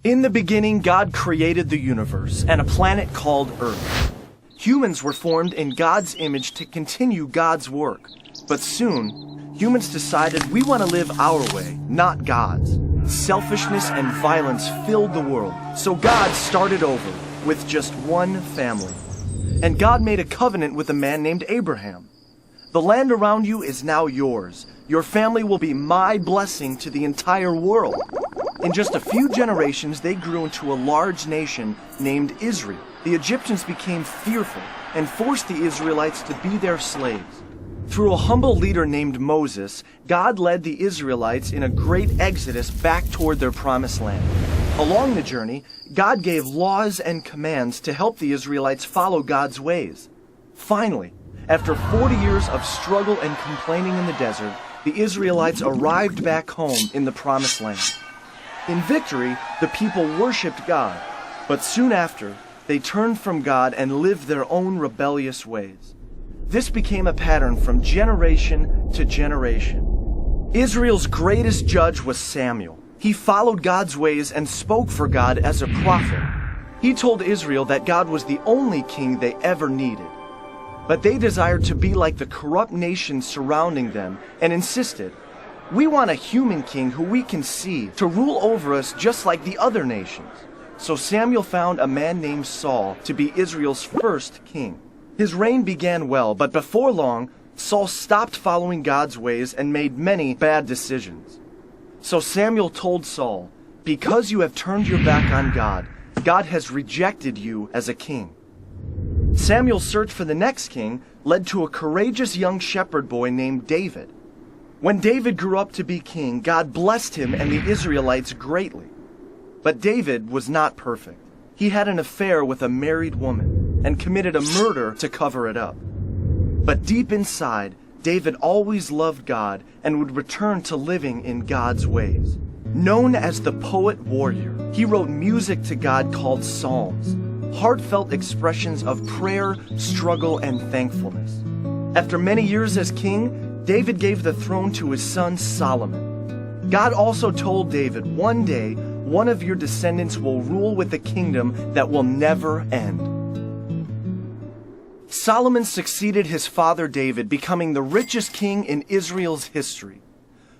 In the beginning, God created the universe and a planet called Earth. Humans were formed in God's image to continue God's work. But soon, humans decided we want to live our way, not God's. Selfishness and violence filled the world, so God started over with just one family. And God made a covenant with a man named Abraham. The land around you is now yours. Your family will be my blessing to the entire world. In just a few generations, they grew into a large nation named Israel. The Egyptians became fearful and forced the Israelites to be their slaves. Through a humble leader named Moses, God led the Israelites in a great exodus back toward their promised land. Along the journey, God gave laws and commands to help the Israelites follow God's ways. Finally, after 40 years of struggle and complaining in the desert, the Israelites arrived back home in the promised land. In victory, the people worshipped God, but soon after, they turned from God and lived their own rebellious ways. This became a pattern from generation to generation. Israel's greatest judge was Samuel. He followed God's ways and spoke for God as a prophet. He told Israel that God was the only king they ever needed. But they desired to be like the corrupt nations surrounding them and insisted, "We want a human king who we can see to rule over us just like the other nations." So Samuel found a man named Saul to be Israel's first king. His reign began well, but before long, Saul stopped following God's ways and made many bad decisions. So Samuel told Saul, "Because you have turned your back on God, God has rejected you as a king." Samuel's search for the next king led to a courageous young shepherd boy named David. When David grew up to be king, God blessed him and the Israelites greatly. But David was not perfect. He had an affair with a married woman and committed a murder to cover it up. But deep inside, David always loved God and would return to living in God's ways. Known as the poet warrior, he wrote music to God called psalms, heartfelt expressions of prayer, struggle, and thankfulness. After many years as king, David gave the throne to his son Solomon. God also told David, "One day, one of your descendants will rule with a kingdom that will never end." Solomon succeeded his father David, becoming the richest king in Israel's history.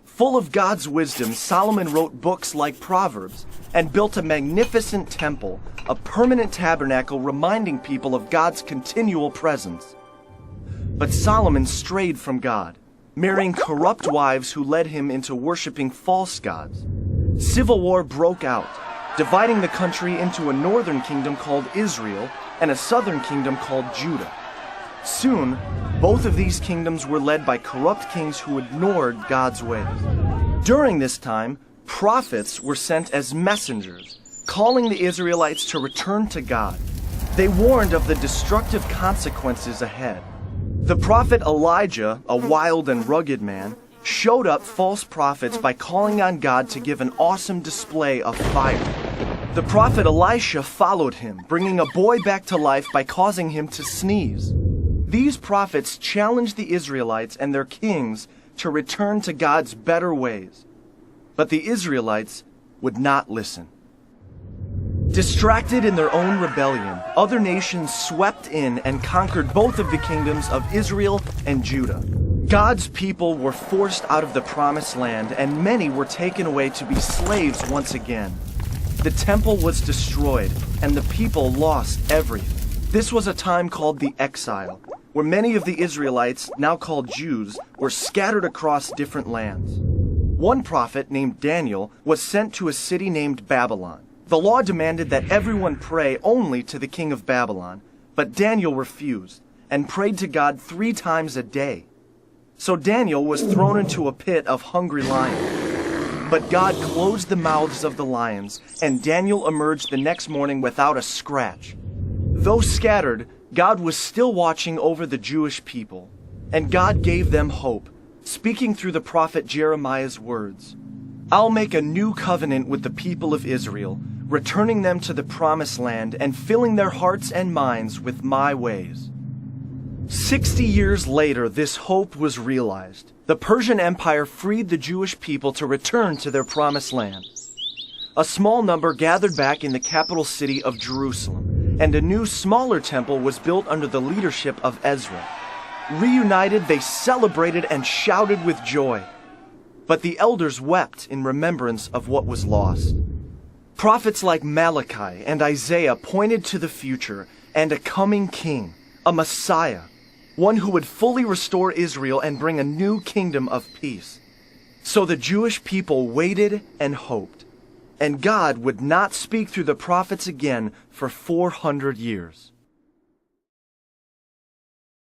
Full of God's wisdom, Solomon wrote books like Proverbs and built a magnificent temple, a permanent tabernacle reminding people of God's continual presence. But Solomon strayed from God, marrying corrupt wives who led him into worshiping false gods. Civil war broke out, dividing the country into a northern kingdom called Israel and a southern kingdom called Judah. Soon, both of these kingdoms were led by corrupt kings who ignored God's ways. During this time, prophets were sent as messengers, calling the Israelites to return to God. They warned of the destructive consequences ahead. The prophet Elijah, a wild and rugged man, showed up false prophets by calling on God to give an awesome display of fire. The prophet Elisha followed him, bringing a boy back to life by causing him to sneeze. These prophets challenged the Israelites and their kings to return to God's better ways. But the Israelites would not listen. Distracted in their own rebellion, other nations swept in and conquered both of the kingdoms of Israel and Judah. God's people were forced out of the promised land, and many were taken away to be slaves once again. The temple was destroyed, and the people lost everything. This was a time called the exile, where many of the Israelites, now called Jews, were scattered across different lands. One prophet named Daniel was sent to a city named Babylon. The law demanded that everyone pray only to the king of Babylon, but Daniel refused and prayed to God 3 times a day. So Daniel was thrown into a pit of hungry lions. But God closed the mouths of the lions, and Daniel emerged the next morning without a scratch. Though scattered, God was still watching over the Jewish people, and God gave them hope, speaking through the prophet Jeremiah's words. "I'll make a new covenant with the people of Israel, returning them to the promised land and filling their hearts and minds with my ways." 60 years later, this hope was realized. The Persian Empire freed the Jewish people to return to their promised land. A small number gathered back in the capital city of Jerusalem, and a new, smaller temple was built under the leadership of Ezra. Reunited, they celebrated and shouted with joy. But the elders wept in remembrance of what was lost. Prophets like Malachi and Isaiah pointed to the future and a coming king, a Messiah, one who would fully restore Israel and bring a new kingdom of peace. So the Jewish people waited and hoped, and God would not speak through the prophets again for 400 years.